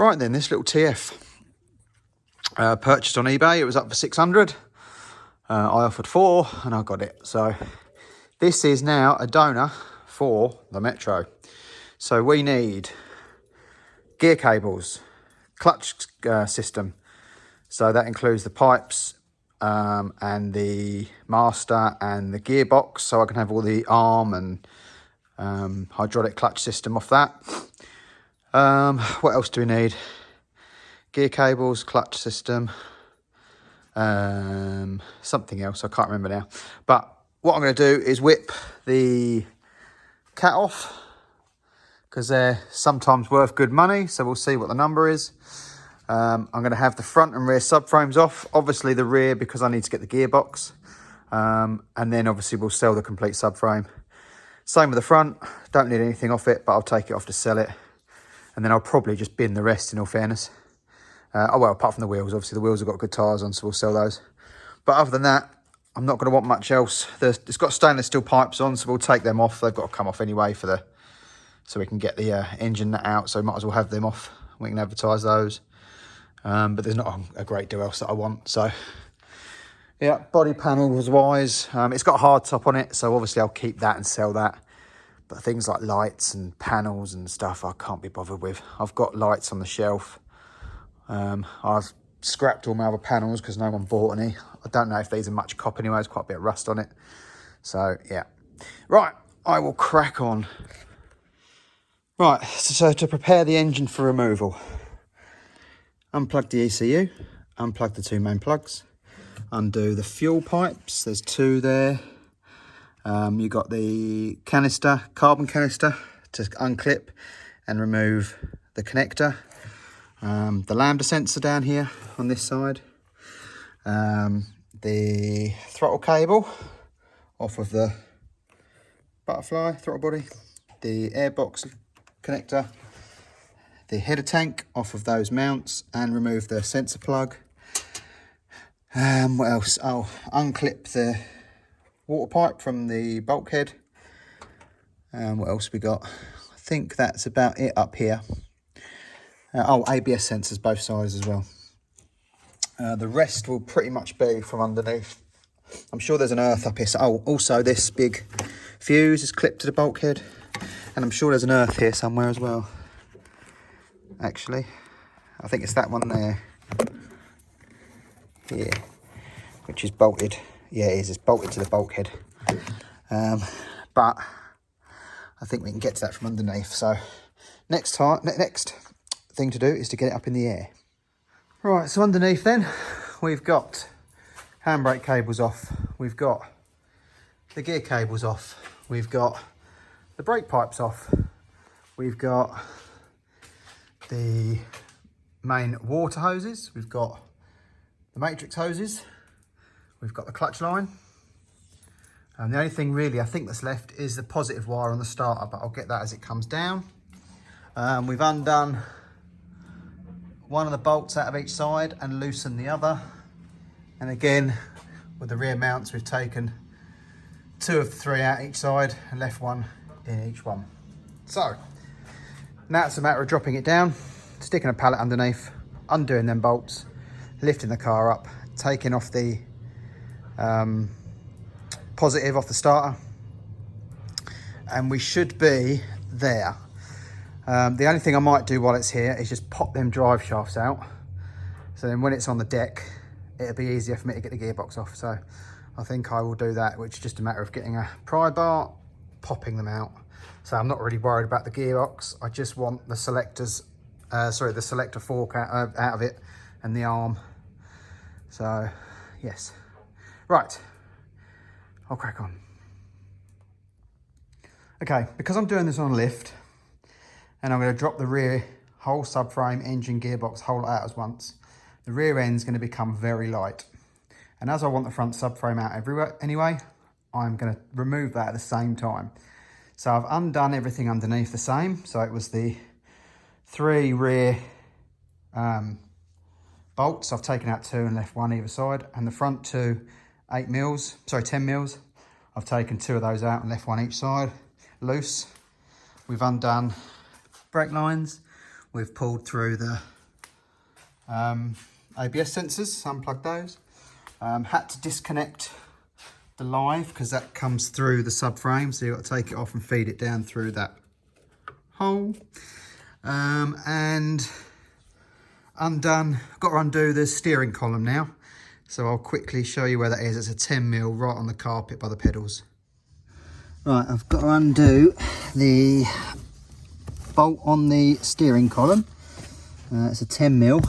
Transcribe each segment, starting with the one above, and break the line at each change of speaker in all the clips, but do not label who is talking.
Right then, this little TF, purchased on eBay. It was up for 600. I offered 4 and I got it. So this is now a donor for the Metro. So we need gear cables, clutch system. So that includes the pipes and the master and the gearbox. So I can have all the arm and hydraulic clutch system off that. What else do we need? Gear cables, clutch system, something else, I can't remember now. But what I'm going to do is whip the cat off, because they're sometimes worth good money, so we'll see what the number is. I'm going to have the front and rear subframes off, obviously the rear because I need to get the gearbox, and then obviously we'll sell the complete subframe. Same with the front, don't need anything off it, but I'll take it off to sell it, and then I'll probably just bin the rest in all fairness. Oh well, apart from the wheels, obviously the wheels have got good tyres on, so we'll sell those. But other than that, I'm not going to want much else. It's got stainless steel pipes on, so we'll take them off. They've got to come off anyway so we can get the engine nut out, so we might as well have them off. We can advertise those. But there's not a great deal else that I want. So yeah, body panels wise, it's got a hard top on it, so obviously I'll keep that and sell that. But things like lights and panels and stuff I can't be bothered with. I've got lights on the shelf. I've scrapped all my other panels because no one bought any. I don't know if these are much cop anyway, there's quite a bit of rust on it. So yeah, right, I will crack on. Right, so to prepare the engine for removal, unplug the ECU, unplug the 2 main plugs, undo the fuel pipes, there's 2 there. You've got the canister, carbon canister, to unclip and remove the connector. The lambda sensor down here on this side. The throttle cable off of the butterfly throttle body. The airbox connector. The header tank off of those mounts and remove the sensor plug. What else? Oh, unclip the water pipe from the bulkhead. What else we got? I think that's about it up here. ABS sensors both sides as well. The rest will pretty much be from underneath. I'm sure there's an earth up here. So, also this big fuse is clipped to the bulkhead, and I'm sure there's an earth here somewhere as well. Actually, I think it's that one there. Here, which is bolted. Yeah, it is. It's bolted to the bulkhead. But I think we can get to that from underneath. So next thing to do is to get it up in the air. Right, so underneath then, we've got handbrake cables off, we've got the gear cables off, we've got the brake pipes off, we've got the main water hoses, we've got the matrix hoses, we've got the clutch line, and the only thing really I think that's left is the positive wire on the starter, but I'll get that as it comes down. We've undone one of the bolts out of each side and loosened the other, and again with the rear mounts we've taken 2 of the 3 out each side and left 1 in each one. So now it's a matter of dropping it down, sticking a pallet underneath, undoing them bolts, lifting the car up, taking off the positive off the starter, and we should be there. The only thing I might do while it's here is just pop them drive shafts out, so then when it's on the deck it'll be easier for me to get the gearbox off. So I think I will do that, which is just a matter of getting a pry bar, popping them out. So I'm not really worried about the gearbox, I just want the selectors, the selector fork out of it and the arm. So yes, right, I'll crack on. Okay, because I'm doing this on a lift, and I'm going to drop the rear whole subframe, engine, gearbox, whole lot out as once. The rear end's going to become very light. And as I want the front subframe out everywhere anyway, I'm going to remove that at the same time. So I've undone everything underneath the same. So it was the 3 rear bolts. I've taken out 2 and left 1 either side. And the front 2 10 mils. I've taken 2 of those out and left 1 each side, loose. We've undone brake lines. We've pulled through the ABS sensors, unplug those. Had to disconnect the live because that comes through the subframe, so you've got to take it off and feed it down through that hole. And undone, got to undo the steering column now. So I'll quickly show you where that is. It's a 10mm right on the carpet by the pedals. Right, I've got to undo the bolt on the steering column. It's a 10mm,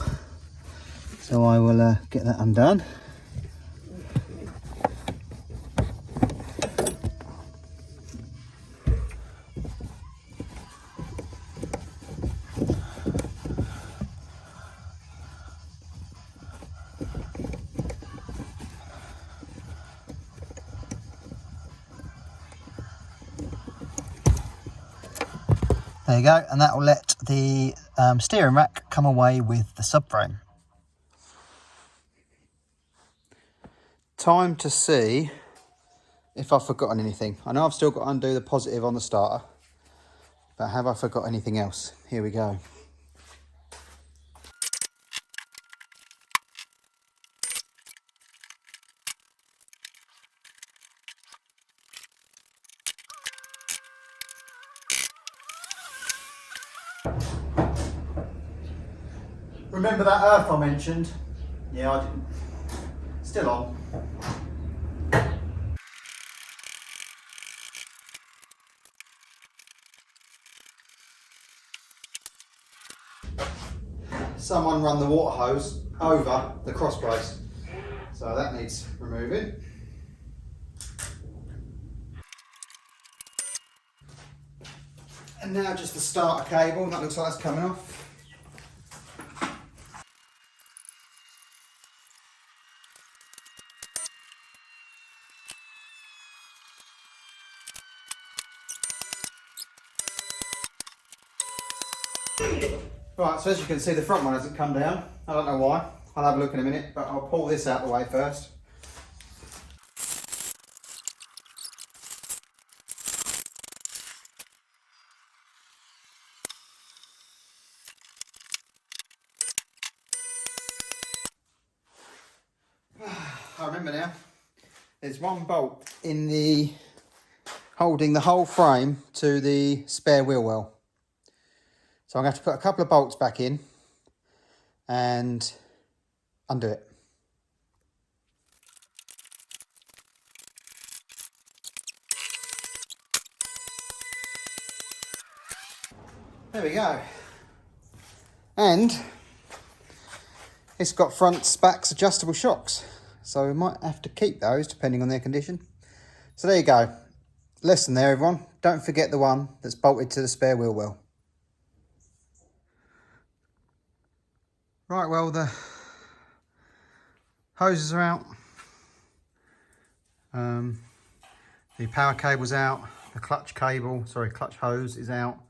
so I will get that undone. There you go, and that will let the steering rack come away with the subframe. Time to see if I've forgotten anything. I know I've still got to undo the positive on the starter, but have I forgot anything else? Here we go. Remember that earth I mentioned? Yeah, I didn't. Still on. Someone run the water hose over the cross brace, so that needs removing. And now just the starter cable, that looks like that's coming off. Right, so as you can see, the front one hasn't come down. I don't know why. I'll have a look in a minute, but I'll pull this out of the way first. I remember now. There's one bolt in the holding the whole frame to the spare wheel well. So I'm going to have to put a couple of bolts back in and undo it. There we go. And it's got fronts, backs, adjustable shocks. So we might have to keep those depending on their condition. So there you go. Lesson there, everyone. Don't forget the one that's bolted to the spare wheel well. Right, well, the hoses are out. The power cable's out. The clutch hose is out.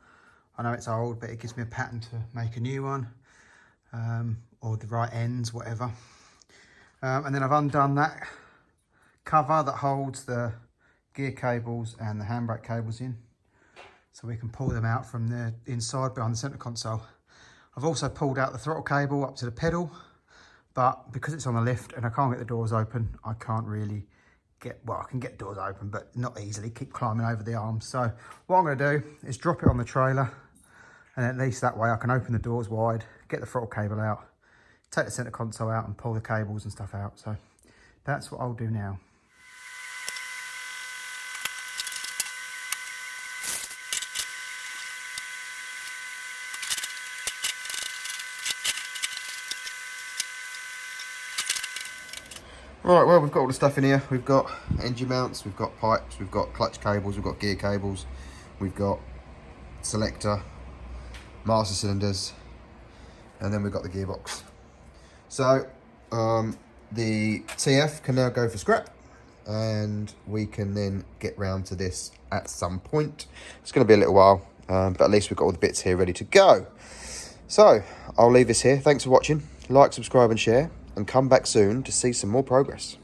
I know it's old, but it gives me a pattern to make a new one. Or the right ends, whatever. And then I've undone that cover that holds the gear cables and the handbrake cables in. So we can pull them out from the inside behind the centre console. I've also pulled out the throttle cable up to the pedal, but because it's on the lift and I can't get the doors open, I can't really get, well, I can get doors open, but not easily, keep climbing over the arms. So what I'm going to do is drop it on the trailer, and at least that way I can open the doors wide, get the throttle cable out, take the centre console out and pull the cables and stuff out. So that's what I'll do now. Right, well, we've got all the stuff in here. We've got engine mounts, we've got pipes, we've got clutch cables, we've got gear cables, we've got selector, master cylinders, and then we've got the gearbox. So the TF can now go for scrap, and we can then get round to this at some point. It's going to be a little while, but at least we've got all the bits here ready to go. So I'll leave this here. Thanks for watching. Like, subscribe and share, and come back soon to see some more progress.